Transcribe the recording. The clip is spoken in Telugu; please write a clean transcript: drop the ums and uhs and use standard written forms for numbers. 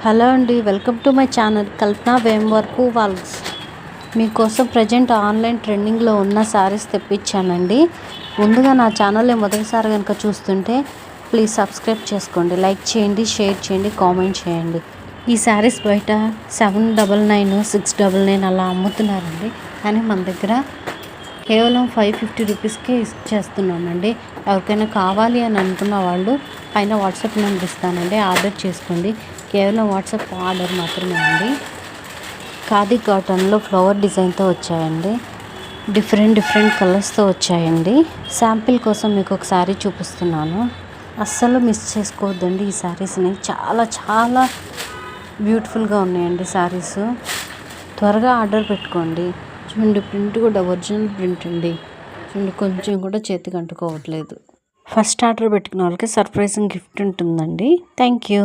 హలో అండి, welcome to my channel Kalpana వేంవర్కు వాల్స్. మీకోసం ప్రజెంట్ ఆన్లైన్ ట్రెండింగ్లో ఉన్న శారీస్ తెప్పించానండి. ముందుగా నా ఛానల్ని మొదటిసారి కనుక చూస్తుంటే ప్లీజ్ సబ్స్క్రైబ్ చేసుకోండి, లైక్ చేయండి, షేర్ చేయండి, కామెంట్ చేయండి. ఈ శారీస్ బయట 799, 699 అలా అమ్ముతున్నారండి. కానీ మన దగ్గర కేవలం 550 రూపీస్కే ఇచ్చేస్తున్నామండి. ఎవరికైనా కావాలి అని అనుకున్న వాళ్ళు పైన వాట్సాప్ నెంబర్ ఇస్తానండి, ఆర్డర్ చేసుకోండి. కేవలం వాట్సాప్ ఆర్డర్ మాత్రమే అండి. ఖాదీ కాటన్లో ఫ్లవర్ డిజైన్తో వచ్చాయండి. డిఫరెంట్ కలర్స్తో వచ్చాయండి. శాంపిల్ కోసం మీకు ఒక శారీ చూపిస్తున్నాను. అస్సలు మిస్ చేసుకోవద్దండి ఈ శారీస్ని. చాలా బ్యూటిఫుల్గా ఉన్నాయండి శారీస్. త్వరగా ఆర్డర్ పెట్టుకోండి. చూడండి, ప్రింట్ కూడా ఒరిజినల్ ప్రింట్ అండి. చూడండి, కొంచెం కూడా చేతికి అంటుకోవట్లేదు. ఫస్ట్ ఆర్డర్ పెట్టుకున్న వాళ్ళకి సర్ప్రైజింగ్ గిఫ్ట్ ఉంటుందండి. Thank you.